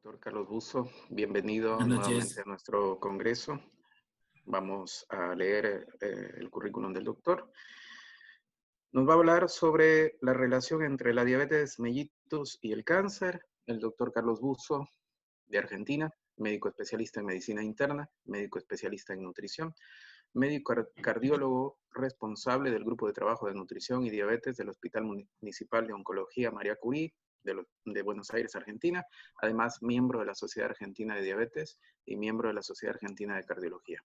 Doctor Carlos Busso, bienvenido Buenas nuevamente noches. a nuestro congreso. Vamos a leer el currículum del doctor. Nos va a hablar sobre la relación entre la diabetes mellitus y el cáncer. El doctor Carlos Busso, de Argentina, médico especialista en medicina interna, médico especialista en nutrición, médico cardiólogo responsable del Grupo de Trabajo de Nutrición y Diabetes del Hospital Municipal de Oncología María Curie de Buenos Aires, Argentina, además miembro de la Sociedad Argentina de Diabetes y miembro de la Sociedad Argentina de Cardiología.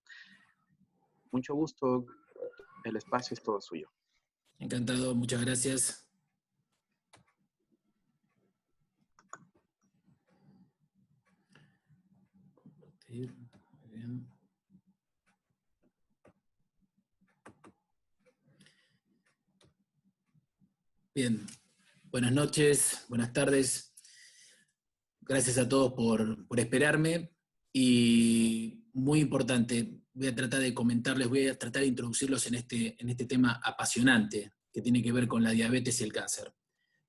Mucho gusto, el espacio es todo suyo. Encantado, muchas gracias. Muy bien. Bien, buenas noches, buenas tardes. Gracias a todos por esperarme. Y muy importante, voy a tratar de comentarles, voy a tratar de introducirlos en este tema apasionante que tiene que ver con la diabetes y el cáncer.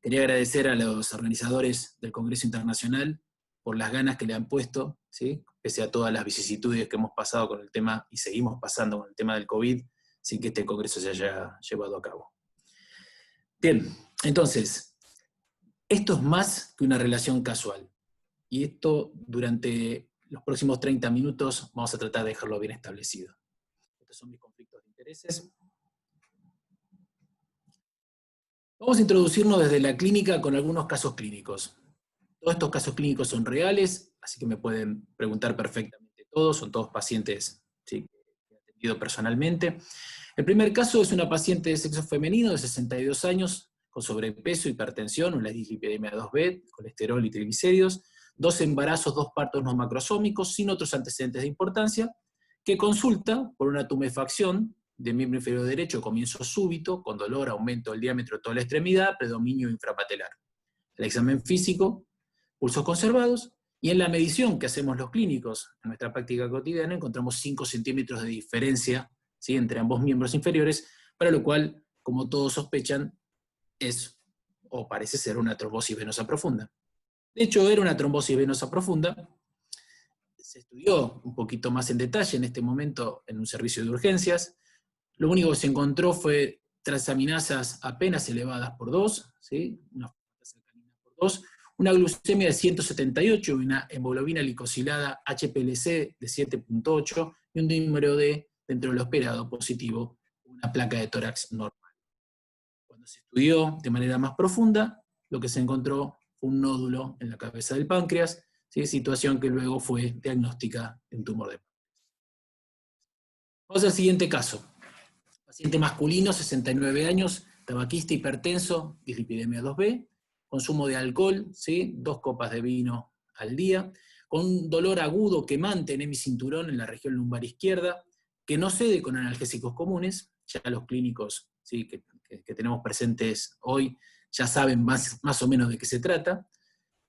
Quería agradecer a los organizadores del Congreso Internacional por las ganas que le han puesto, ¿sí? Pese a todas las vicisitudes que hemos pasado con el tema y seguimos pasando con el tema del COVID, sin que este Congreso se haya llevado a cabo. Bien, entonces, esto es más que una relación casual. Y esto durante los próximos 30 minutos vamos a tratar de dejarlo bien establecido. Estos son mis conflictos de intereses. Vamos a introducirnos desde la clínica con algunos casos clínicos. Todos estos casos clínicos son reales, así que me pueden preguntar perfectamente todos, son todos pacientes, ¿sí?, que he atendido personalmente. El primer caso es una paciente de sexo femenino de 62 años, con sobrepeso, hipertensión, una dislipidemia 2B, colesterol y triglicéridos, 2 embarazos, 2 partos no macrosómicos, sin otros antecedentes de importancia, que consulta por una tumefacción de miembro inferior derecho, comienzo súbito, con dolor, aumento del diámetro de toda la extremidad, predominio infrapatelar. El examen físico, pulsos conservados, y en la medición que hacemos los clínicos en nuestra práctica cotidiana encontramos 5 centímetros de diferencia, ¿sí?, entre ambos miembros inferiores, para lo cual, como todos sospechan, es o parece ser una trombosis venosa profunda. De hecho, era una trombosis venosa profunda. Se estudió un poquito más en detalle en este momento en un servicio de urgencias. Lo único que se encontró fue transaminasas apenas elevadas por 2, ¿sí?, una por 2, una glucemia de 178 y una hemoglobina glicosilada HPLC de 7.8 y un número D dentro de lo esperado positivo, una placa de tórax normal. Cuando se estudió de manera más profunda, lo que se encontró fue un nódulo en la cabeza del páncreas, ¿sí?, situación que luego fue diagnóstica de un tumor de páncreas. Vamos al siguiente caso. Paciente masculino, 69 años, tabaquista, hipertenso, dislipidemia 2B, consumo de alcohol, ¿sí?, 2 copas de vino al día, con un dolor agudo quemante en hemicinturón en la región lumbar izquierda, que no cede con analgésicos comunes, ya los clínicos, ¿sí?, que tenemos presentes hoy ya saben más o menos de qué se trata.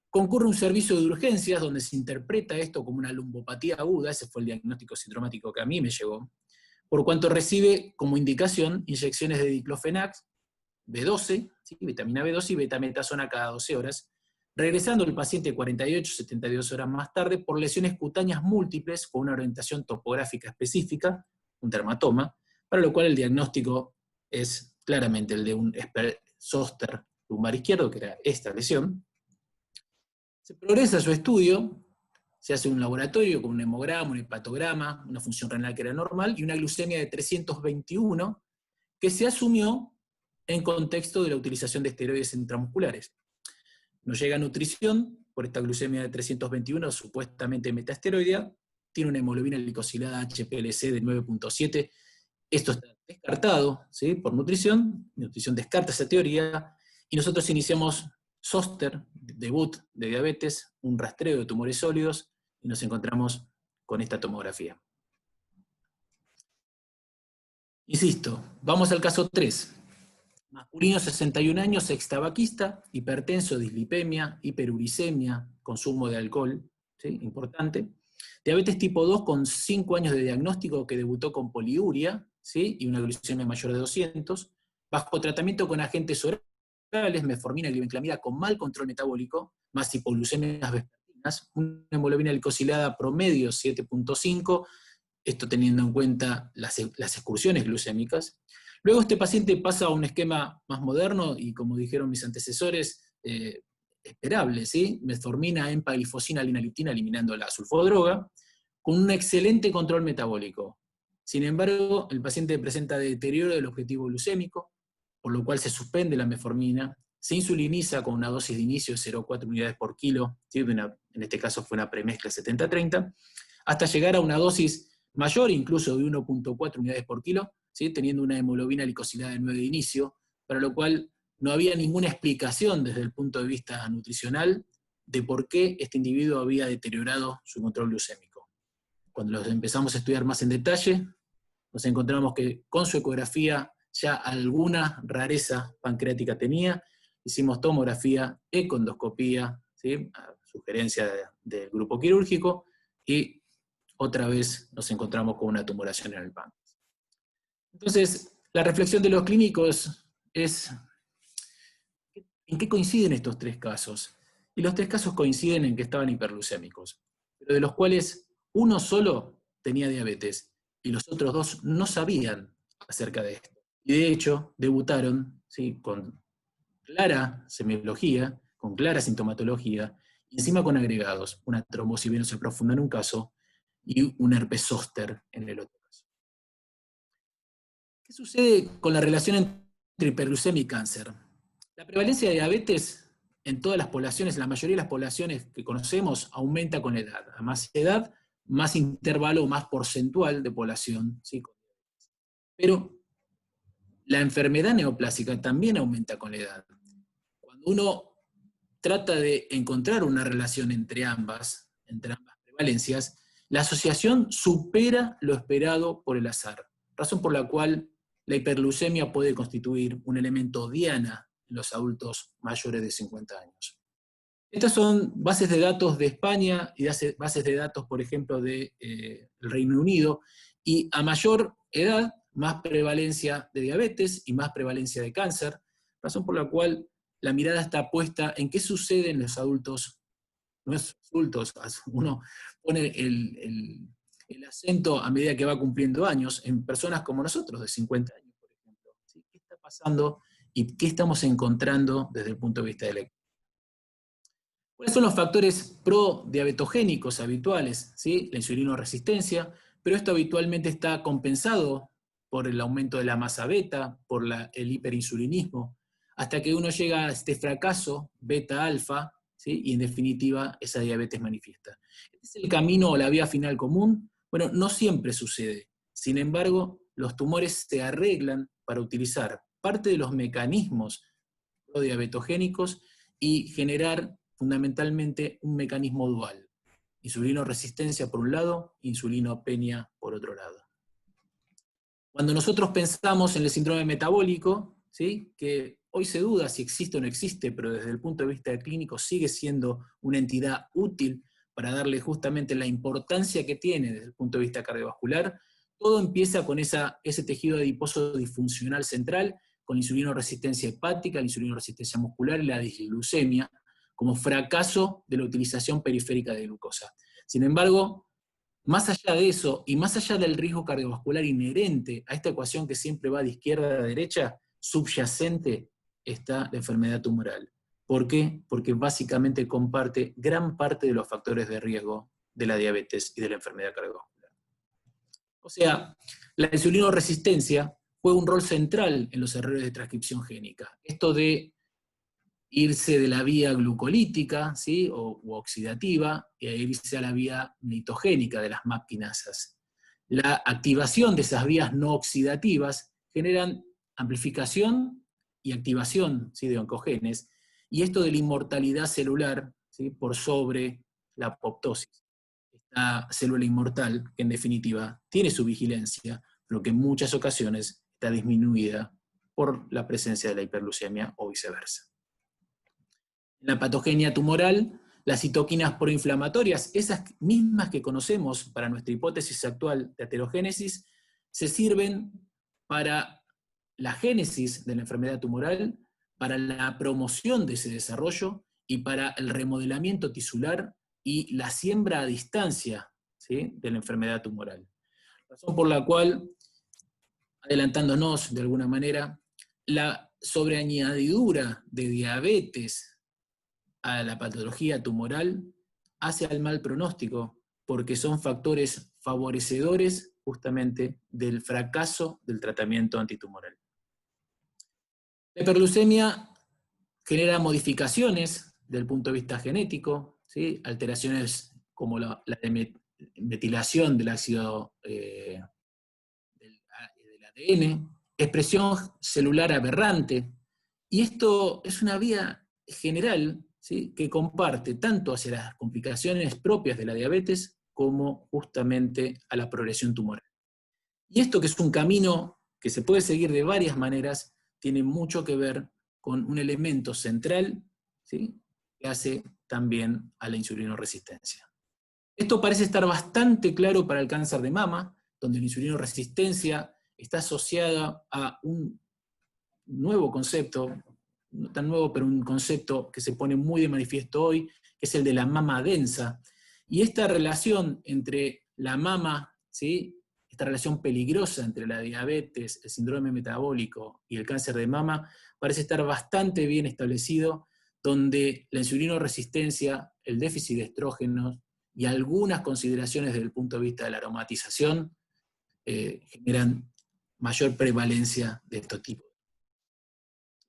Concurre un servicio de urgencias donde se interpreta esto como una lumbopatía aguda, ese fue el diagnóstico sintomático que a mí me llegó, por cuanto recibe como indicación inyecciones de diclofenac, B12, ¿sí?, vitamina B12 y betametasona cada 12 horas, regresando el paciente 48-72 horas más tarde por lesiones cutáneas múltiples con una orientación topográfica específica, un dermatoma, para lo cual el diagnóstico es claramente el de un zóster lumbar izquierdo, que era esta lesión. Se progresa su estudio, se hace un laboratorio con un hemograma, un hepatograma, una función renal que era normal, y una glucemia de 321, que se asumió en contexto de la utilización de esteroides intramusculares. Nos llega nutrición por esta glucemia de 321, supuestamente metaesteroidea, tiene una hemoglobina glicosilada HPLC de 9.7, esto está descartado, ¿sí?, por nutrición descarta esa teoría, y nosotros iniciamos zóster, debut de diabetes, un rastreo de tumores sólidos, y nos encontramos con esta tomografía. Insisto, vamos al caso 3. Masculino, 61 años, extabaquista, hipertenso, dislipemia, hiperuricemia, consumo de alcohol, ¿sí?, importante. Diabetes tipo 2 con 5 años de diagnóstico, que debutó con poliuria, ¿sí?, y una glucemia mayor de 200, bajo tratamiento con agentes orales, metformina y glibenclamida con mal control metabólico, más hipoglucemias vespertinas, una hemoglobina glicosilada promedio 7.5, esto teniendo en cuenta las excursiones glucémicas. Luego este paciente pasa a un esquema más moderno y, como dijeron mis antecesores, esperable, ¿sí? Metformina, empaglifosina, linalitina, eliminando la sulfodroga, con un excelente control metabólico. Sin embargo, el paciente presenta deterioro del objetivo glucémico, por lo cual se suspende la metformina, se insuliniza con una dosis de inicio de 0,4 unidades por kilo, ¿sí? En este caso fue una premezcla 70-30, hasta llegar a una dosis mayor, incluso de 1,4 unidades por kilo, ¿sí? Teniendo una hemoglobina glicosilada de 9 de inicio, para lo cual no había ninguna explicación desde el punto de vista nutricional de por qué este individuo había deteriorado su control glucémico. Cuando los empezamos a estudiar más en detalle, nos encontramos que con su ecografía ya alguna rareza pancreática tenía, hicimos tomografía, econdoscopía, ¿sí? A sugerencia del grupo quirúrgico, y otra vez nos encontramos con una tumoración en el páncreas. Entonces, la reflexión de los clínicos es, ¿en qué coinciden estos tres casos? Y los tres casos coinciden en que estaban hiperglucémicos, pero de los cuales uno solo tenía diabetes y los otros dos no sabían acerca de esto. Y de hecho, debutaron, ¿sí? Con clara semiología, con clara sintomatología, y encima con agregados, una trombosis venosa profunda en un caso y un herpes zóster en el otro caso. ¿Qué sucede con la relación entre hiperglucemia y cáncer? La prevalencia de diabetes en todas las poblaciones, la mayoría de las poblaciones que conocemos, aumenta con la edad. A más edad, más intervalo, más porcentual de población, ¿sí? Pero la enfermedad neoplásica también aumenta con la edad. Cuando uno trata de encontrar una relación entre ambas prevalencias, la asociación supera lo esperado por el azar, razón por la cual la hiperglucemia puede constituir un elemento diana en los adultos mayores de 50 años. Estas son bases de datos de España y bases de datos, por ejemplo, del Reino Unido, y a mayor edad, más prevalencia de diabetes y más prevalencia de cáncer, razón por la cual la mirada está puesta en qué sucede en los adultos. No es adultos, uno pone el acento a medida que va cumpliendo años, en personas como nosotros, de 50 años, por ejemplo. ¿Sí? ¿Qué está pasando y qué estamos encontrando desde el punto de vista de la... ¿Cuáles son los factores prodiabetogénicos habituales? ¿Sí? La insulinoresistencia, pero esto habitualmente está compensado por el aumento de la masa beta, por el hiperinsulinismo, hasta que uno llega a este fracaso beta-alfa, ¿sí? Y en definitiva esa diabetes manifiesta. ¿Este es el camino o la vía final común? Bueno, no siempre sucede. Sin embargo, los tumores se arreglan para utilizar parte de los mecanismos prodiabetogénicos y generar fundamentalmente un mecanismo dual. Insulinoresistencia por un lado, insulinopenia por otro lado. Cuando nosotros pensamos en el síndrome metabólico, ¿sí? Que hoy se duda si existe o no existe, pero desde el punto de vista clínico sigue siendo una entidad útil para darle justamente la importancia que tiene desde el punto de vista cardiovascular, todo empieza con ese tejido adiposo disfuncional central, con la insulinoresistencia hepática, la insulinoresistencia muscular y la disglucemia, como fracaso de la utilización periférica de glucosa. Sin embargo, más allá de eso, y más allá del riesgo cardiovascular inherente a esta ecuación que siempre va de izquierda a derecha, subyacente está la enfermedad tumoral. ¿Por qué? Porque básicamente comparte gran parte de los factores de riesgo de la diabetes y de la enfermedad cardiovascular. O sea, la insulinoresistencia juega un rol central en los errores de transcripción génica. Esto de irse de la vía glucolítica, ¿sí? u oxidativa, e irse a la vía mitogénica de las MAP quinasas. La activación de esas vías no oxidativas generan amplificación y activación, ¿sí? de oncogenes, y esto de la inmortalidad celular, ¿sí? por sobre la apoptosis. Esta célula inmortal, que en definitiva tiene su vigilancia, pero que en muchas ocasiones está disminuida por la presencia de la hiperglucemia o viceversa. En la patogenia tumoral, las citoquinas proinflamatorias, esas mismas que conocemos para nuestra hipótesis actual de aterogénesis, se sirven para la génesis de la enfermedad tumoral, para la promoción de ese desarrollo y para el remodelamiento tisular y la siembra a distancia, ¿sí?, de la enfermedad tumoral. Razón por la cual, adelantándonos de alguna manera, la sobreañadidura de diabetes a la patología tumoral hace al mal pronóstico, porque son factores favorecedores justamente del fracaso del tratamiento antitumoral. La hiperglucemia genera modificaciones del punto de vista genético, ¿sí?, alteraciones como la metilación del ácido del ADN, expresión celular aberrante, y esto es una vía general, ¿sí?, que comparte tanto hacia las complicaciones propias de la diabetes como justamente a la progresión tumoral. Y esto, que es un camino que se puede seguir de varias maneras, tiene mucho que ver con un elemento central, ¿sí?, que hace también a la insulinoresistencia. Esto parece estar bastante claro para el cáncer de mama, donde la insulinoresistencia está asociada a un nuevo concepto, no tan nuevo, pero un concepto que se pone muy de manifiesto hoy, que es el de la mama densa. Y esta relación entre la mama, ¿sí?, esta relación peligrosa entre la diabetes, el síndrome metabólico y el cáncer de mama, parece estar bastante bien establecido, donde la insulinoresistencia, el déficit de estrógenos y algunas consideraciones desde el punto de vista de la aromatización generan mayor prevalencia de estos tipos.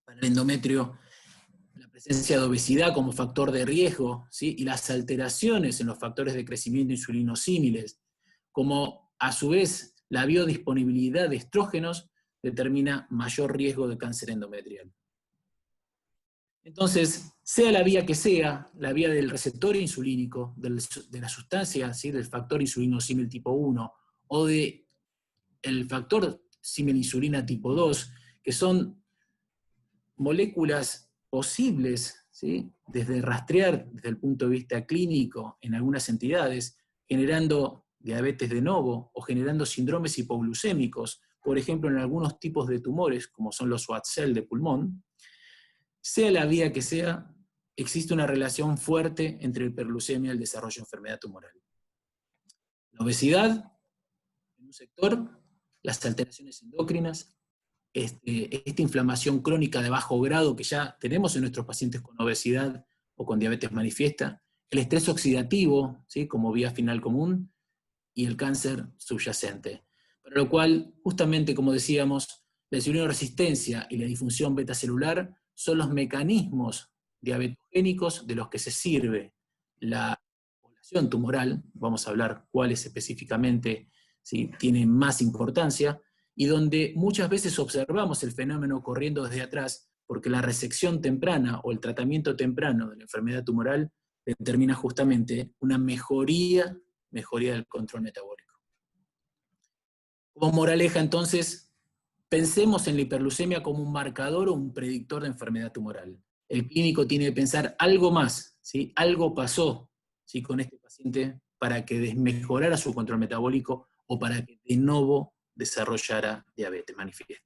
Para el endometrio, la presencia de obesidad como factor de riesgo, ¿sí?, y las alteraciones en los factores de crecimiento insulinosímiles, como a su vez la biodisponibilidad de estrógenos, determina mayor riesgo de cáncer endometrial. Entonces, sea la vía que sea, la vía del receptor insulínico, de la sustancia, ¿sí?, del factor insulinosímil tipo 1, o del factor símil-insulina tipo 2, que son moléculas posibles, ¿sí?, desde rastrear desde el punto de vista clínico en algunas entidades, generando diabetes de novo o generando síndromes hipoglucémicos, por ejemplo en algunos tipos de tumores, como son los Schwartz-Cell de pulmón. Sea la vía que sea, existe una relación fuerte entre la hiperglucemia y el desarrollo de enfermedad tumoral. La obesidad, en un sector, las alteraciones endocrinas, esta inflamación crónica de bajo grado que ya tenemos en nuestros pacientes con obesidad o con diabetes manifiesta, el estrés oxidativo, ¿sí?, como vía final común, y el cáncer subyacente. Para lo cual, justamente como decíamos, la insulinoresistencia y la disfunción betacelular son los mecanismos diabetogénicos de los que se sirve la población tumoral, vamos a hablar cuáles específicamente, ¿sí?, tienen más importancia, y donde muchas veces observamos el fenómeno corriendo desde atrás, porque la resección temprana o el tratamiento temprano de la enfermedad tumoral determina justamente una mejoría del control metabólico. Como moraleja, entonces, pensemos en la hiperglucemia como un marcador o un predictor de enfermedad tumoral. El clínico tiene que pensar algo más, ¿sí?, algo pasó, ¿sí?, con este paciente para que desmejorara su control metabólico o para que de nuevo desarrollara diabetes manifiesta.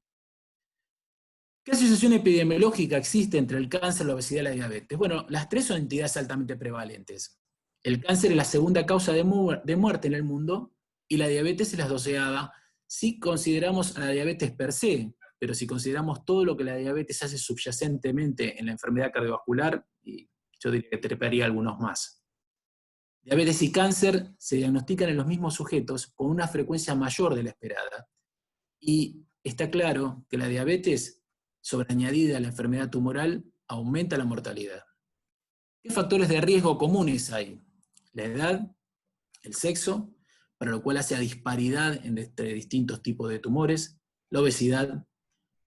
¿Qué asociación epidemiológica existe entre el cáncer, la obesidad y la diabetes? Bueno, las tres son entidades altamente prevalentes. El cáncer es la segunda causa de muerte en el mundo y la diabetes es la 12ª, si consideramos a la diabetes per se, pero si consideramos todo lo que la diabetes hace subyacentemente en la enfermedad cardiovascular, y yo diría que treparía algunos más. Diabetes y cáncer se diagnostican en los mismos sujetos con una frecuencia mayor de la esperada. Y está claro que la diabetes sobreañadida a la enfermedad tumoral aumenta la mortalidad. ¿Qué factores de riesgo comunes hay? La edad, el sexo, para lo cual hace a disparidad entre distintos tipos de tumores, la obesidad,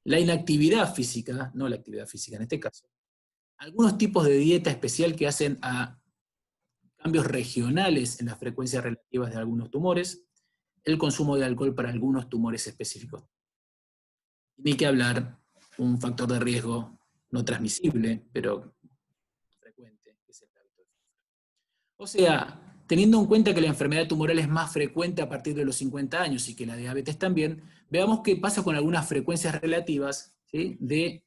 la inactividad física, no la actividad física en este caso, algunos tipos de dieta especial que hacen a cambios regionales en las frecuencias relativas de algunos tumores, el consumo de alcohol para algunos tumores específicos. Ni que hablar, un factor de riesgo no transmisible, pero frecuente, que es el hábito de fumar. O sea, teniendo en cuenta que la enfermedad tumoral es más frecuente a partir de los 50 años y que la diabetes también, veamos qué pasa con algunas frecuencias relativas, ¿sí?, de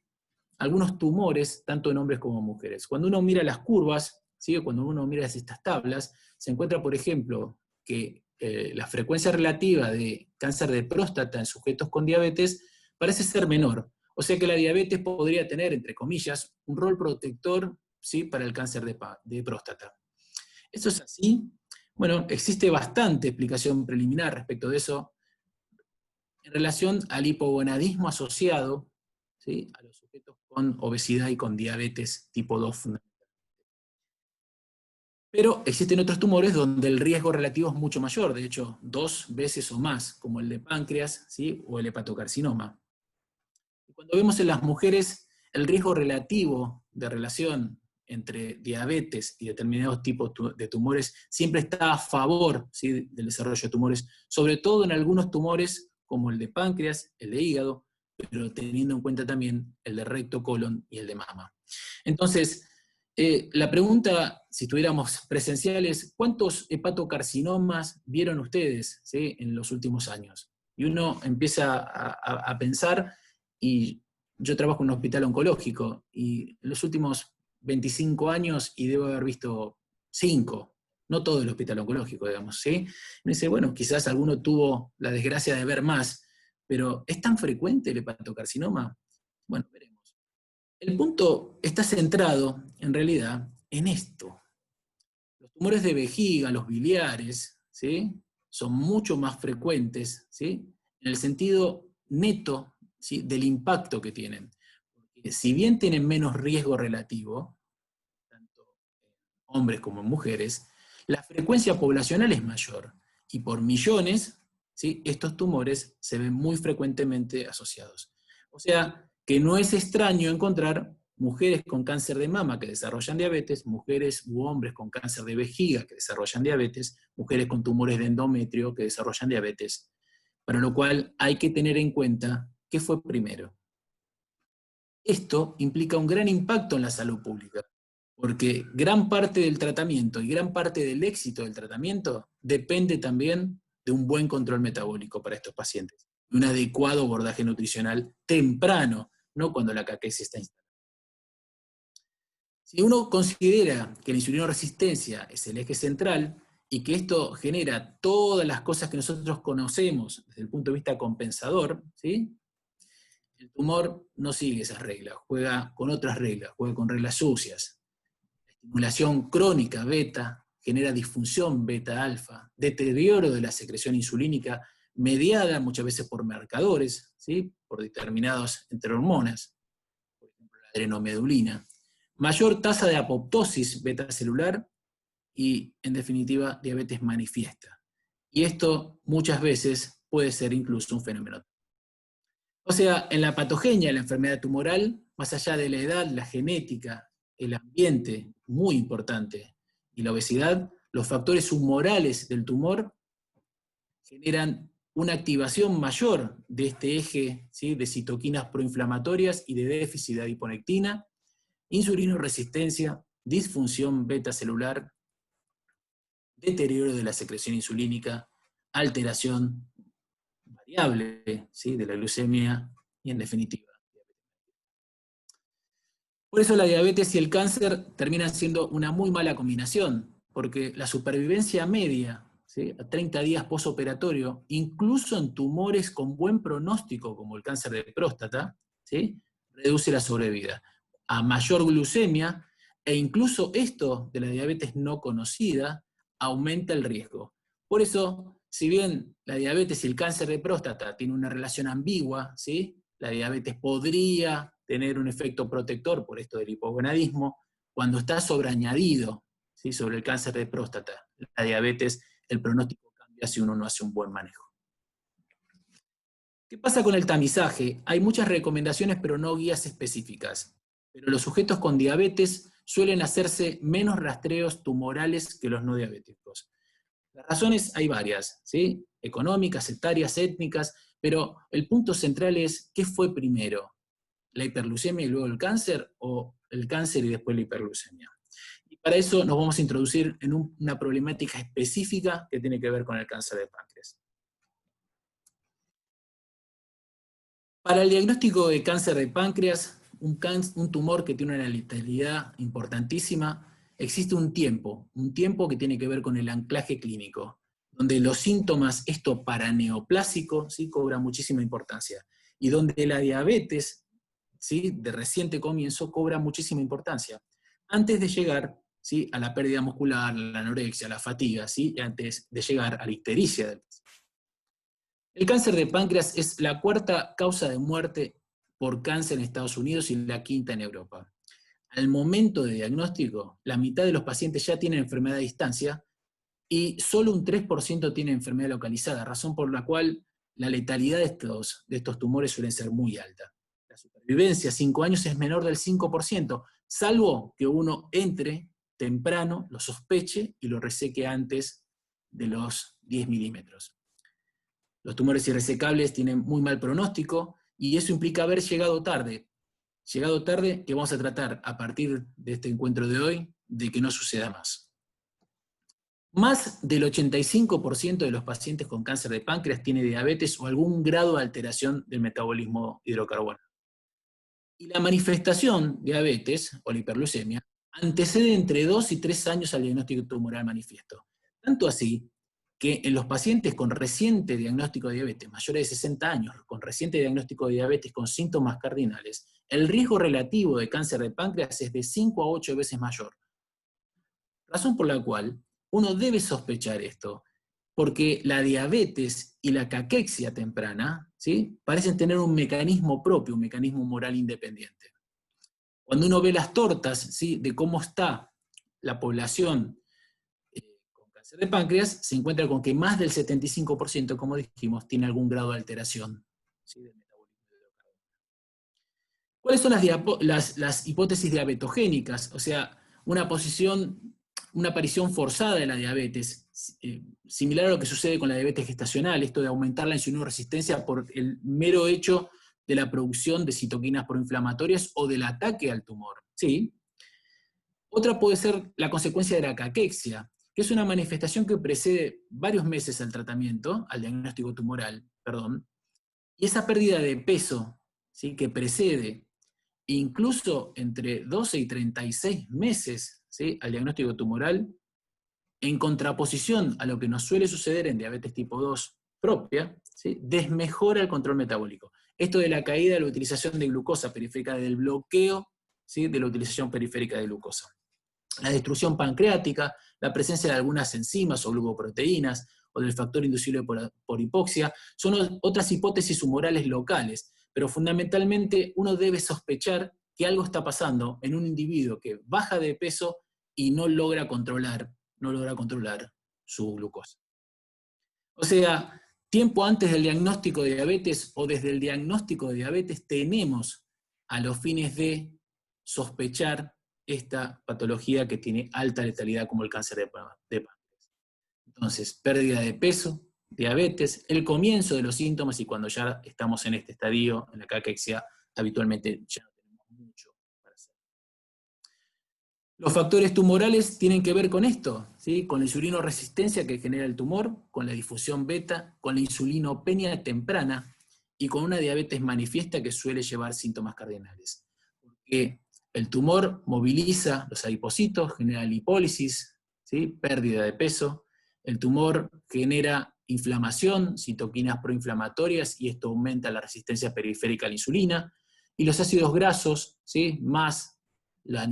algunos tumores, tanto en hombres como en mujeres. Cuando uno mira las curvas, ¿sí? Cuando uno mira estas tablas, se encuentra, por ejemplo, que la frecuencia relativa de cáncer de próstata en sujetos con diabetes parece ser menor. O sea que la diabetes podría tener, entre comillas, un rol protector, ¿sí?, para el cáncer de próstata. ¿Eso es así? Bueno, existe bastante explicación preliminar respecto de eso en relación al hipogonadismo asociado, ¿sí?, a los sujetos con obesidad y con diabetes tipo 2 fundamentalmente. Pero existen otros tumores donde el riesgo relativo es mucho mayor, de hecho, 2 veces o más, como el de páncreas, ¿sí?, o el hepatocarcinoma. Cuando vemos en las mujeres el riesgo relativo de relación entre diabetes y determinados tipos de tumores siempre está a favor, ¿sí?, del desarrollo de tumores, sobre todo en algunos tumores como el de páncreas, el de hígado, pero teniendo en cuenta también el de recto, colon y el de mama. Entonces, la pregunta, si estuviéramos presenciales, ¿cuántos hepatocarcinomas vieron ustedes, ¿sí?, en los últimos años? Y uno empieza a pensar, y yo trabajo en un hospital oncológico, y en los últimos 25 años, y debo haber visto 5, no todo el hospital oncológico, digamos, ¿sí? Me dice, bueno, quizás alguno tuvo la desgracia de ver más, pero ¿es tan frecuente el hepatocarcinoma? Bueno, veremos. El punto está centrado, en realidad, en esto. Los tumores de vejiga, los biliares, ¿sí?, son mucho más frecuentes, ¿sí?, en el sentido neto, ¿sí?, del impacto que tienen. Porque si bien tienen menos riesgo relativo, tanto en hombres como en mujeres, la frecuencia poblacional es mayor. Y por millones, ¿sí?, estos tumores se ven muy frecuentemente asociados. O sea, que no es extraño encontrar mujeres con cáncer de mama que desarrollan diabetes, mujeres u hombres con cáncer de vejiga que desarrollan diabetes, mujeres con tumores de endometrio que desarrollan diabetes, para lo cual hay que tener en cuenta qué fue primero. Esto implica un gran impacto en la salud pública, porque gran parte del tratamiento y gran parte del éxito del tratamiento depende también de un buen control metabólico para estos pacientes, de un adecuado abordaje nutricional temprano, no cuando la caquesis está instalada. Si uno considera que la insulinoresistencia es el eje central y que esto genera todas las cosas que nosotros conocemos desde el punto de vista compensador, ¿sí?, el tumor no sigue esas reglas, juega con otras reglas, juega con reglas sucias. La estimulación crónica beta genera disfunción beta-alfa, deterioro de la secreción insulínica mediada muchas veces por marcadores, ¿sí?, por determinadas enterohormonas, por ejemplo la adrenomedulina, mayor tasa de apoptosis beta-celular y, en definitiva, diabetes manifiesta. Y esto muchas veces puede ser incluso un fenómeno. O sea, en la patogenia, la enfermedad tumoral, más allá de la edad, la genética, el ambiente, muy importante, y la obesidad, los factores humorales del tumor generan una activación mayor de este eje, ¿sí?, de citoquinas proinflamatorias y de déficit de adiponectina, insulinoresistencia, disfunción beta celular, deterioro de la secreción insulínica, alteración variable, ¿sí?, de la glucemia y, en definitiva, por eso la diabetes y el cáncer terminan siendo una muy mala combinación, porque la supervivencia media, ¿sí?, a 30 días postoperatorio, incluso en tumores con buen pronóstico como el cáncer de próstata, ¿sí?, reduce la sobrevida. A mayor glucemia, e incluso esto de la diabetes no conocida, aumenta el riesgo. Por eso, si bien la diabetes y el cáncer de próstata tienen una relación ambigua, ¿sí?, la diabetes podría tener un efecto protector por esto del hipogonadismo, cuando está sobreañadido, ¿sí?, sobre el cáncer de próstata, la diabetes, el pronóstico cambia si uno no hace un buen manejo. ¿Qué pasa con el tamizaje? Hay muchas recomendaciones, pero no guías específicas. Pero los sujetos con diabetes suelen hacerse menos rastreos tumorales que los no diabéticos. Las razones hay varias, ¿sí?, económicas, etarias, étnicas, pero el punto central es, ¿qué fue primero? ¿La hiperglucemia y luego el cáncer, o el cáncer y después la hiperglucemia? Y para eso nos vamos a introducir en una problemática específica que tiene que ver con el cáncer de páncreas. Para el diagnóstico de cáncer de páncreas, un tumor que tiene una letalidad importantísima, existe un tiempo que tiene que ver con el anclaje clínico, donde los síntomas, esto paraneoplásico, ¿sí?, cobra muchísima importancia, y donde la diabetes, ¿sí?, de reciente comienzo cobra muchísima importancia, antes de llegar, ¿sí?, a la pérdida muscular, la anorexia, la fatiga, ¿sí?, y antes de llegar a la ictericia del paciente. El cáncer de páncreas es la cuarta causa de muerte por cáncer en Estados Unidos y la quinta en Europa. Al momento de diagnóstico, la mitad de los pacientes ya tienen enfermedad a distancia y solo un 3% tiene enfermedad localizada, razón por la cual la letalidad de estos tumores suele ser muy alta. La supervivencia a 5 años es menor del 5%, salvo que uno entre temprano, lo sospeche y lo reseque antes de los 10 milímetros. Los tumores irresecables tienen muy mal pronóstico y eso implica haber llegado tarde. Llegado tarde, que vamos a tratar a partir de este encuentro de hoy, de que no suceda más. Más del 85% de los pacientes con cáncer de páncreas tiene diabetes o algún grado de alteración del metabolismo hidrocarbonato. Y la manifestación diabetes o la hiperglucemia antecede entre 2 y 3 años al diagnóstico tumoral manifiesto. Tanto así que en los pacientes con reciente diagnóstico de diabetes, mayores de 60 años, con reciente diagnóstico de diabetes con síntomas cardinales, el riesgo relativo de cáncer de páncreas es de 5 a 8 veces mayor. Razón por la cual uno debe sospechar esto, porque la diabetes y la caquexia temprana, ¿sí?, parecen tener un mecanismo propio, un mecanismo moral independiente. Cuando uno ve las tortas, ¿sí?, de cómo está la población con cáncer de páncreas, se encuentra con que más del 75%, como dijimos, tiene algún grado de alteración, ¿sí?, del metabolismo hidrocarbonato. ¿Cuáles son las hipótesis diabetogénicas? O sea, una aparición forzada de la diabetes, similar a lo que sucede con la diabetes gestacional, esto de aumentar la insulinoresistencia por el mero hecho de la producción de citoquinas proinflamatorias o del ataque al tumor, ¿sí? Otra puede ser la consecuencia de la caquexia, que es una manifestación que precede varios meses al tratamiento, al diagnóstico tumoral, perdón, y esa pérdida de peso, ¿sí?, que precede incluso entre 12 y 36 meses, ¿sí?, al diagnóstico tumoral, en contraposición a lo que nos suele suceder en diabetes tipo 2 propia, ¿sí?, desmejora el control metabólico. Esto de la caída de la utilización de glucosa periférica, del bloqueo, ¿sí?, de la utilización periférica de glucosa. La destrucción pancreática, la presencia de algunas enzimas o glucoproteínas, o del factor inducible por hipoxia, son otras hipótesis humorales locales, pero fundamentalmente uno debe sospechar que algo está pasando en un individuo que baja de peso y no logra controlar su glucosa. O sea, tiempo antes del diagnóstico de diabetes o desde el diagnóstico de diabetes tenemos a los fines de sospechar esta patología que tiene alta letalidad como el cáncer de páncreas. Entonces, pérdida de peso, diabetes, el comienzo de los síntomas y cuando ya estamos en este estadio, en la caquexia, habitualmente ya no tenemos mucho para hacer. Los factores tumorales tienen que ver con esto, ¿sí?, con la insulinoresistencia que genera el tumor, con la difusión beta, con la insulinopenia temprana y con una diabetes manifiesta que suele llevar síntomas cardinales. Porque el tumor moviliza los adipocitos, genera lipólisis, ¿sí?, pérdida de peso. El tumor genera inflamación, citoquinas proinflamatorias, y esto aumenta la resistencia periférica a la insulina. Y los ácidos grasos, ¿sí?, más la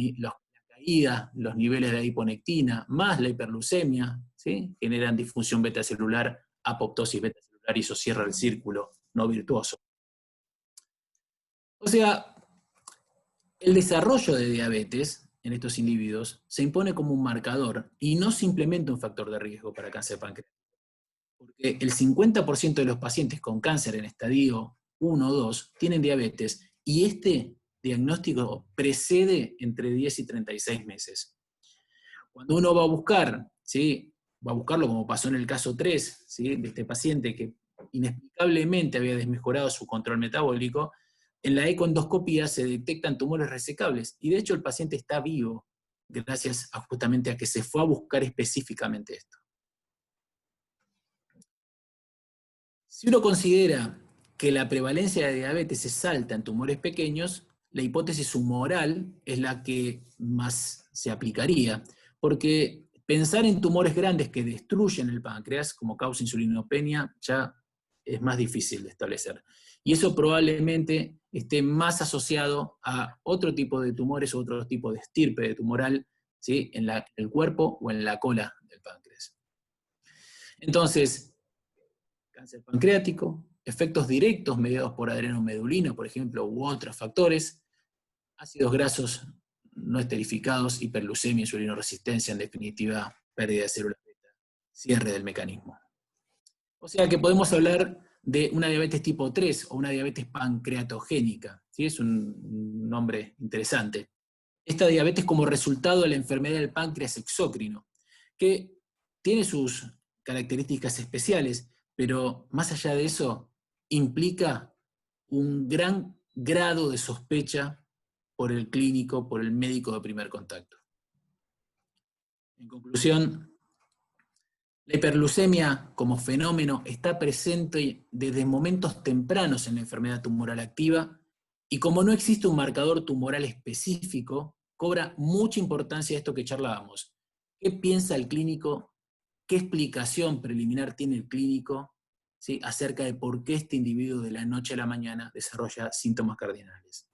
caída, los niveles de adiponectina, más la hiperglucemia, ¿sí?, generan disfunción betacelular, apoptosis betacelular, y eso cierra el círculo no virtuoso. O sea, el desarrollo de diabetes en estos individuos se impone como un marcador y no simplemente un factor de riesgo para cáncer pancreático. Porque el 50% de los pacientes con cáncer en estadio 1 o 2 tienen diabetes y este diagnóstico precede entre 10 y 36 meses. Cuando uno va a buscar, ¿sí?, va a buscarlo como pasó en el caso 3, ¿sí?, de este paciente que inexplicablemente había desmejorado su control metabólico, en la ecoendoscopía se detectan tumores resecables, y de hecho el paciente está vivo gracias justamente a que se fue a buscar específicamente esto. Si uno considera que la prevalencia de diabetes es alta en tumores pequeños, la hipótesis humoral es la que más se aplicaría, porque pensar en tumores grandes que destruyen el páncreas como causa insulinopenia ya es más difícil de establecer. Y eso probablemente esté más asociado a otro tipo de tumores o otro tipo de estirpe tumoral, ¿sí? En el cuerpo o en la cola del páncreas. Entonces, cáncer pancreático, efectos directos mediados por adrenomedulina, por ejemplo, u otros factores, ácidos grasos no esterificados, hiperglucemia, insulinoresistencia, en definitiva, pérdida de células beta, cierre del mecanismo. O sea que podemos hablar de una diabetes tipo 3 o una diabetes pancreatogénica, ¿sí? Es un nombre interesante. Esta diabetes como resultado de la enfermedad del páncreas exócrino, que tiene sus características especiales, pero más allá de eso, implica un gran grado de sospecha por el clínico, por el médico de primer contacto. En conclusión, la hiperglucemia como fenómeno está presente desde momentos tempranos en la enfermedad tumoral activa y como no existe un marcador tumoral específico, cobra mucha importancia esto que charlábamos. ¿Qué piensa el clínico? ¿Qué explicación preliminar tiene el clínico, ¿sí?, acerca de por qué este individuo de la noche a la mañana desarrolla síntomas cardinales?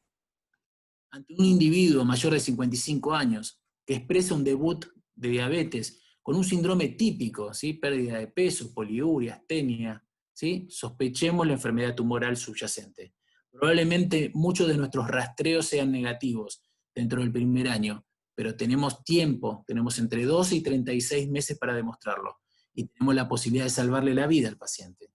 Ante un individuo mayor de 55 años que expresa un debut de diabetes con un síndrome típico, ¿sí?, pérdida de peso, poliuria, astenia, ¿sí?, sospechemos la enfermedad tumoral subyacente. Probablemente muchos de nuestros rastreos sean negativos dentro del primer año, pero tenemos tiempo, tenemos entre 12 y 36 meses para demostrarlo, y tenemos la posibilidad de salvarle la vida al paciente.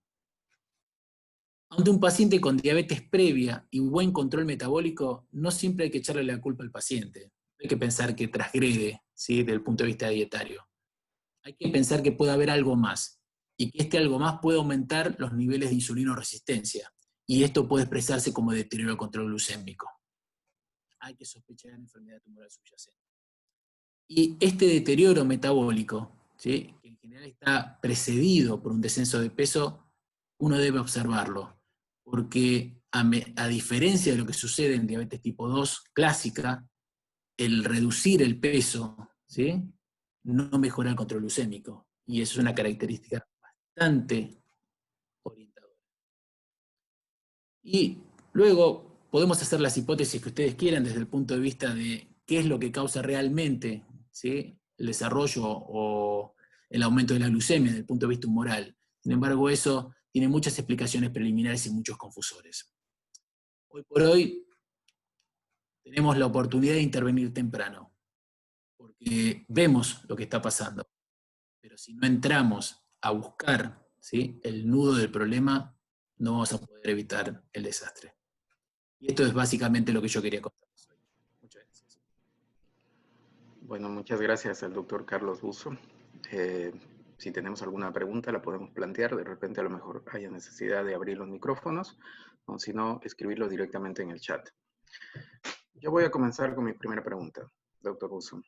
Ante un paciente con diabetes previa y buen control metabólico, no siempre hay que echarle la culpa al paciente. Hay que pensar que transgrede, ¿sí?, desde el punto de vista dietario. Hay que pensar que puede haber algo más, y que este algo más puede aumentar los niveles de insulinoresistencia, y esto puede expresarse como deterioro del control glucémico. Hay que sospechar de enfermedad tumoral subyacente. Y este deterioro metabólico, ¿sí?, que en general está precedido por un descenso de peso, uno debe observarlo, porque a diferencia de lo que sucede en diabetes tipo 2 clásica, el reducir el peso, ¿sí?, no mejora el control glucémico, y eso es una característica bastante orientadora. Y luego podemos hacer las hipótesis que ustedes quieran desde el punto de vista de qué es lo que causa realmente, ¿sí?, el desarrollo o el aumento de la glucemia desde el punto de vista humoral. Sin embargo, eso tiene muchas explicaciones preliminares y muchos confusores. Hoy por hoy tenemos la oportunidad de intervenir temprano, porque vemos lo que está pasando. Pero si no entramos a buscar, ¿sí?, el nudo del problema, no vamos a poder evitar el desastre. Y esto es básicamente lo que yo quería contarles hoy. Muchas gracias. Bueno, muchas gracias al doctor Carlos Busso. Si tenemos alguna pregunta la podemos plantear, de repente a lo mejor haya necesidad de abrir los micrófonos, o si no, escribirlo directamente en el chat. Yo voy a comenzar con mi primera pregunta, doctor Busso.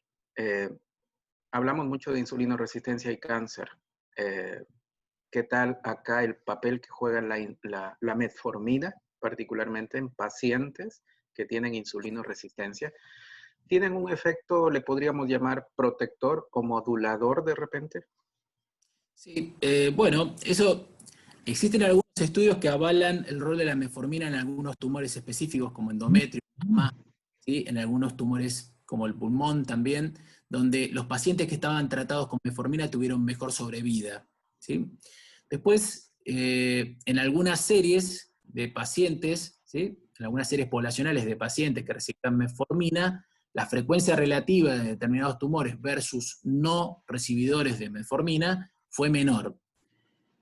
Hablamos mucho de insulinoresistencia y cáncer. ¿Qué tal acá el papel que juega la metformina, particularmente en pacientes que tienen insulinoresistencia? ¿Tienen un efecto, le podríamos llamar protector o modulador de repente? Sí, bueno, existen algunos estudios que avalan el rol de la metformina en algunos tumores específicos como endometrio, ¿sí?, en algunos tumores como el pulmón también, donde los pacientes que estaban tratados con metformina tuvieron mejor sobrevida, ¿sí? Después, en algunas series de pacientes, ¿sí?, en algunas series poblacionales de pacientes que recibían metformina, la frecuencia relativa de determinados tumores versus no recibidores de metformina fue menor.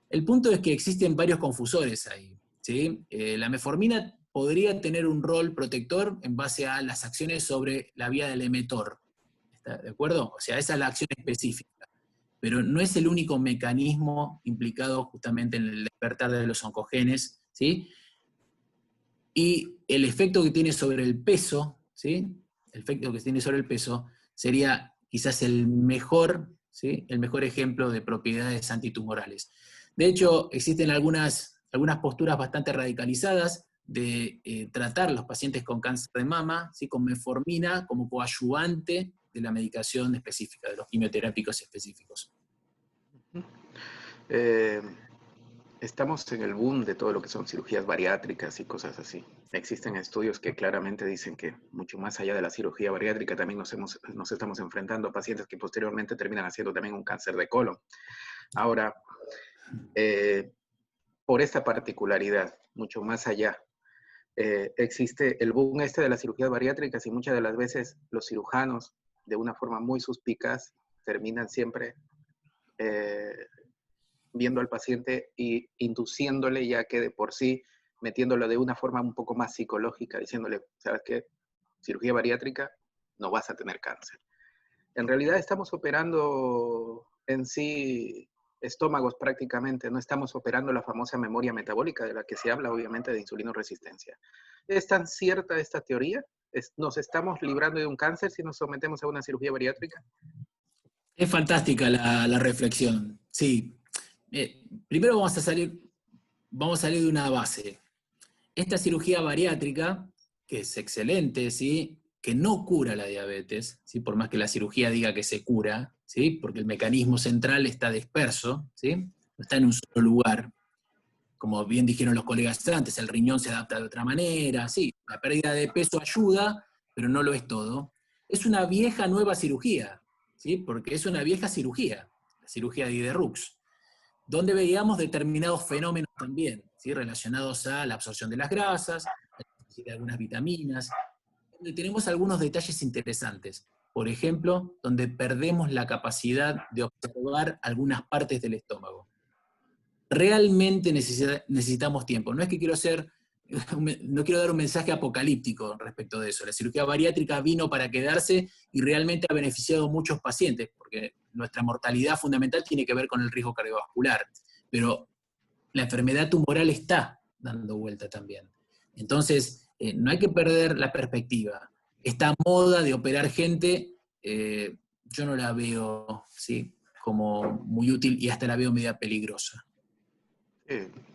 El punto es que existen varios confusores ahí, ¿sí? La metformina podría tener un rol protector en base a las acciones sobre la vía del emetor, ¿está de acuerdo? O sea, esa es la acción específica, pero no es el único mecanismo implicado justamente en el despertar de los oncogenes, ¿sí? Y el efecto que tiene sobre el peso, ¿sí?, el efecto que tiene sobre el peso sería quizás el mejor, ¿sí?, el mejor ejemplo de propiedades antitumorales. De hecho, existen algunas posturas bastante radicalizadas de tratar a los pacientes con cáncer de mama, ¿sí?, con metformina como coadyuvante de la medicación específica, de los quimioterápicos específicos. Estamos en el boom de todo lo que son cirugías bariátricas y cosas así. Existen estudios que claramente dicen que mucho más allá de la cirugía bariátrica también nos estamos enfrentando a pacientes que posteriormente terminan haciendo también un cáncer de colon. Ahora, por esta particularidad, mucho más allá, existe el boom de las cirugías bariátricas y muchas de las veces los cirujanos, de una forma muy suspicaz, terminan siempre viendo al paciente y induciéndole, ya que de por sí, metiéndolo de una forma un poco más psicológica, diciéndole, ¿sabes qué? Cirugía bariátrica, no vas a tener cáncer. En realidad estamos operando en sí estómagos prácticamente, no estamos operando la famosa memoria metabólica de la que se habla, obviamente, de insulinoresistencia. ¿Es tan cierta esta teoría? ¿Nos estamos librando de un cáncer si nos sometemos a una cirugía bariátrica? Es fantástica la reflexión, sí. Primero vamos a salir de una base. Esta cirugía bariátrica, que es excelente, ¿sí?, que no cura la diabetes, ¿sí?, por más que la cirugía diga que se cura, ¿sí?, porque el mecanismo central está disperso, ¿sí?, no está en un solo lugar. Como bien dijeron los colegas antes, el riñón se adapta de otra manera, sí, la pérdida de peso ayuda, pero no lo es todo. Es una vieja nueva cirugía, ¿sí?, porque es una vieja cirugía, la cirugía de Iderrux, donde veíamos determinados fenómenos también, ¿sí?, relacionados a la absorción de las grasas, a la necesidad de algunas vitaminas, donde tenemos algunos detalles interesantes. Por ejemplo, donde perdemos la capacidad de observar algunas partes del estómago. Realmente necesitamos tiempo. No es que no quiero dar un mensaje apocalíptico respecto de eso. La cirugía bariátrica vino para quedarse y realmente ha beneficiado a muchos pacientes, porque nuestra mortalidad fundamental tiene que ver con el riesgo cardiovascular. Pero la enfermedad tumoral está dando vuelta también. Entonces, no hay que perder la perspectiva. Esta moda de operar gente, yo no la veo, ¿sí?, como muy útil y hasta la veo media peligrosa.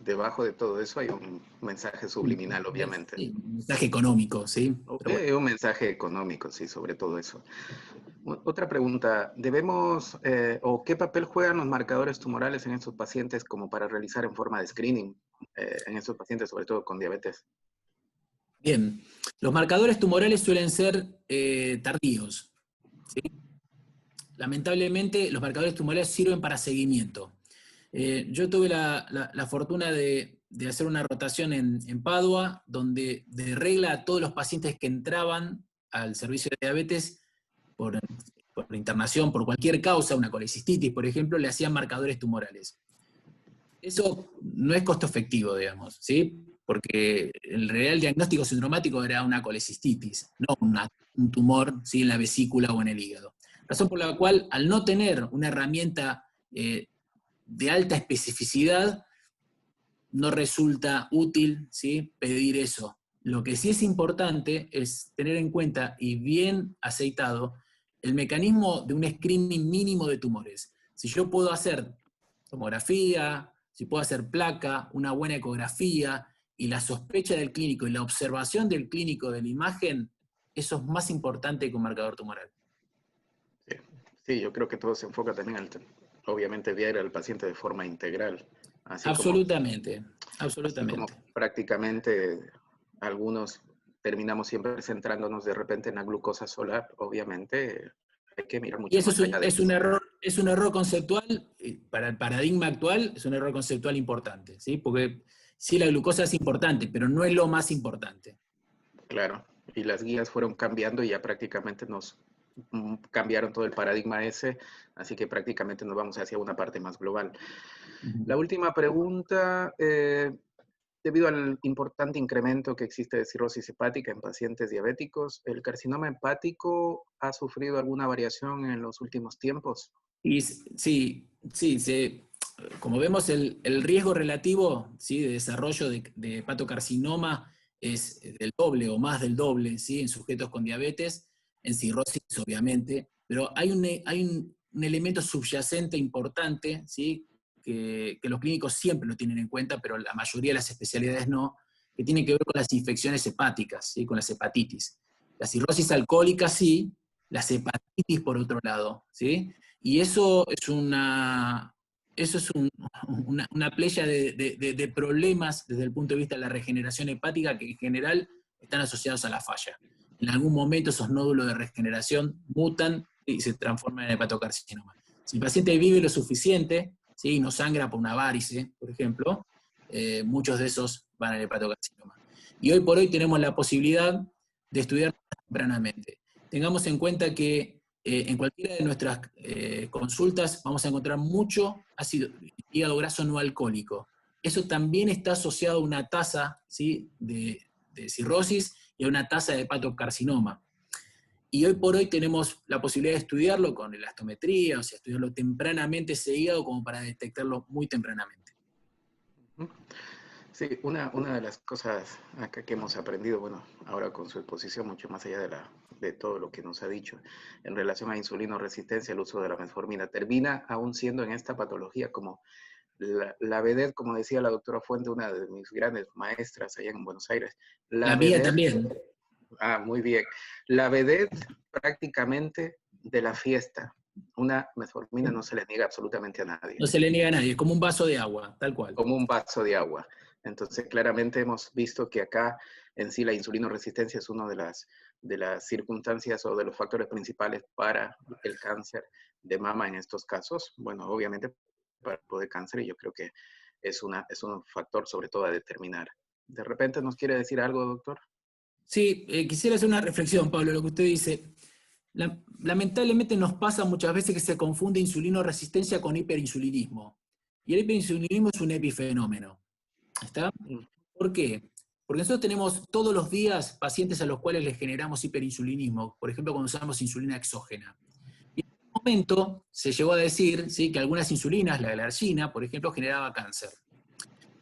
Debajo de todo eso hay un mensaje subliminal, obviamente. Sí, un mensaje económico, ¿sí? Un mensaje económico, sí, sobre todo eso. Otra pregunta, ¿debemos o qué papel juegan los marcadores tumorales en estos pacientes como para realizar en forma de screening en estos pacientes, sobre todo con diabetes? Bien, los marcadores tumorales suelen ser tardíos, ¿sí? Lamentablemente, los marcadores tumorales sirven para seguimiento. Yo tuve la fortuna de hacer una rotación en Padua, donde de regla a todos los pacientes que entraban al servicio de diabetes por internación, por cualquier causa, una colecistitis, por ejemplo, le hacían marcadores tumorales. Eso no es costo efectivo, digamos, ¿sí? Porque el real diagnóstico sindromático era una colecistitis, no un tumor, ¿sí?, en la vesícula o en el hígado. Razón por la cual, al no tener una herramienta de alta especificidad, no resulta útil, ¿sí?, pedir eso. Lo que sí es importante es tener en cuenta, y bien aceitado, el mecanismo de un screening mínimo de tumores. Si yo puedo hacer tomografía, si puedo hacer placa, una buena ecografía, y la sospecha del clínico y la observación del clínico de la imagen, eso es más importante que un marcador tumoral. Sí, yo creo que todo se enfoca también, obviamente, ver al paciente de forma integral. Absolutamente, Así como absolutamente. prácticamente algunos terminamos siempre centrándonos de repente en la glucosa solar, obviamente hay que mirar Y mucho eso más allá de eso. es un error conceptual, para el paradigma actual, es un error conceptual importante, ¿sí? Porque sí, la glucosa es importante, pero no es lo más importante. Claro, y las guías fueron cambiando y ya prácticamente nos cambiaron todo el paradigma ese, así que prácticamente nos vamos hacia una parte más global. La última pregunta, debido al importante incremento que existe de cirrosis hepática en pacientes diabéticos, ¿el carcinoma hepático ha sufrido alguna variación en los últimos tiempos? Y sí, como vemos, el riesgo relativo, ¿sí?, de desarrollo de hepatocarcinoma es del doble o más del doble, ¿sí?, en sujetos con diabetes, en cirrosis obviamente, pero hay un elemento subyacente importante, ¿sí?, que los clínicos siempre lo tienen en cuenta, pero la mayoría de las especialidades no, que tiene que ver con las infecciones hepáticas, ¿sí?, con las hepatitis. La cirrosis alcohólica sí, las hepatitis por otro lado, ¿sí? Y eso es una playa de problemas desde el punto de vista de la regeneración hepática que en general están asociados a la falla. En algún momento esos nódulos de regeneración mutan y se transforman en hepatocarcinoma. Si el paciente vive lo suficiente, ¿sí? Y no sangra por una varice, por ejemplo, muchos de esos van al hepatocarcinoma. Y hoy por hoy tenemos la posibilidad de estudiar tempranamente. Tengamos en cuenta que en cualquiera de nuestras consultas vamos a encontrar mucho ácido, hígado graso no alcohólico. Eso también está asociado a una tasa, ¿sí?, de cirrosis y a una tasa de hepatocarcinoma. Y hoy por hoy tenemos la posibilidad de estudiarlo con elastometría, o sea, estudiarlo tempranamente ese hígado como para detectarlo muy tempranamente. Sí, una de las cosas acá que hemos aprendido, bueno, ahora con su exposición, mucho más allá de todo lo que nos ha dicho en relación a insulinoresistencia, el uso de la metformina, termina aún siendo en esta patología como la vedette, como decía la doctora Fuente, una de mis grandes maestras allá en Buenos Aires, la La mía vedette, también. muy bien, la vedette prácticamente de la fiesta. Una metformina no se le niega absolutamente a nadie, No se le niega a nadie, es como un vaso de agua, tal cual. como un vaso de agua. Entonces, claramente hemos visto que acá en sí la insulinoresistencia es una de las circunstancias o de los factores principales para el cáncer de mama en estos casos. Bueno, obviamente para el tipo de cáncer, y yo creo que es un factor sobre todo a determinar. ¿De repente nos quiere decir algo, doctor? Sí, quisiera hacer una reflexión, Pablo, lo que usted dice. Lamentablemente nos pasa muchas veces que se confunde insulinoresistencia con hiperinsulinismo. Y el hiperinsulinismo es un epifenómeno. ¿Está? ¿Por qué? Porque nosotros tenemos todos los días pacientes a los cuales les generamos hiperinsulinismo, por ejemplo, cuando usamos insulina exógena. Y en un momento se llegó a decir, ¿sí?, que algunas insulinas, la glargina, por ejemplo, generaba cáncer.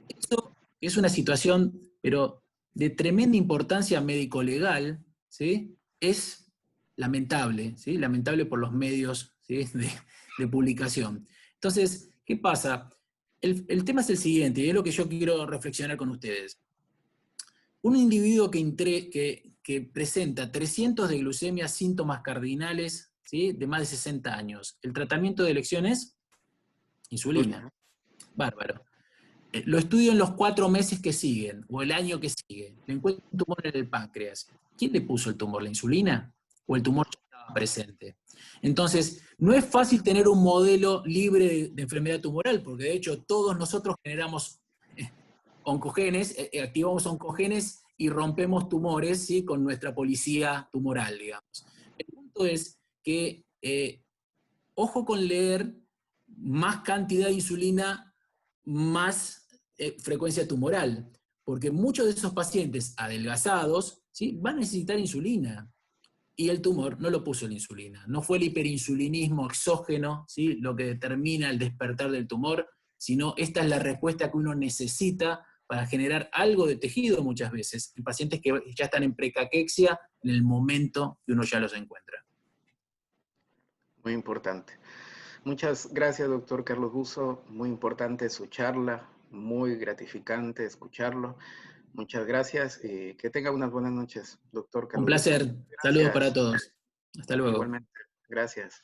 Eso es una situación, pero de tremenda importancia médico-legal, ¿sí? Es lamentable, ¿sí? Lamentable por los medios, ¿sí?, de publicación. Entonces, ¿qué pasa? El tema es el siguiente, y es lo que yo quiero reflexionar con ustedes. Un individuo que presenta 300 de glucemia, síntomas cardinales, ¿sí?, de más de 60 años, ¿el tratamiento de elección es? Insulina. Bárbaro. Lo estudio en los 4 meses que siguen, o el año que sigue. Le encuentro un tumor en el páncreas. ¿Quién le puso el tumor? ¿La insulina? ¿O el tumor ya estaba presente? Entonces, no es fácil tener un modelo libre de enfermedad tumoral, porque de hecho todos nosotros generamos oncogenes, activamos oncogenes y rompemos tumores, ¿sí?, con nuestra policía tumoral, digamos. El punto es que, ojo con leer más cantidad de insulina, más frecuencia tumoral, porque muchos de esos pacientes adelgazados, ¿sí?, van a necesitar insulina. Y el tumor no lo puso la insulina. No fue el hiperinsulinismo exógeno, ¿sí?, lo que determina el despertar del tumor, sino esta es la respuesta que uno necesita para generar algo de tejido muchas veces, en pacientes que ya están en precaquexia en el momento que uno ya los encuentra. Muy importante. Muchas gracias, doctor Carlos Buso. Muy importante su charla, muy gratificante escucharlo. Muchas gracias y que tenga unas buenas noches, doctor Un Carlos Buso. placer. Saludos para Gracias. todos. Hasta luego. Igualmente. Gracias.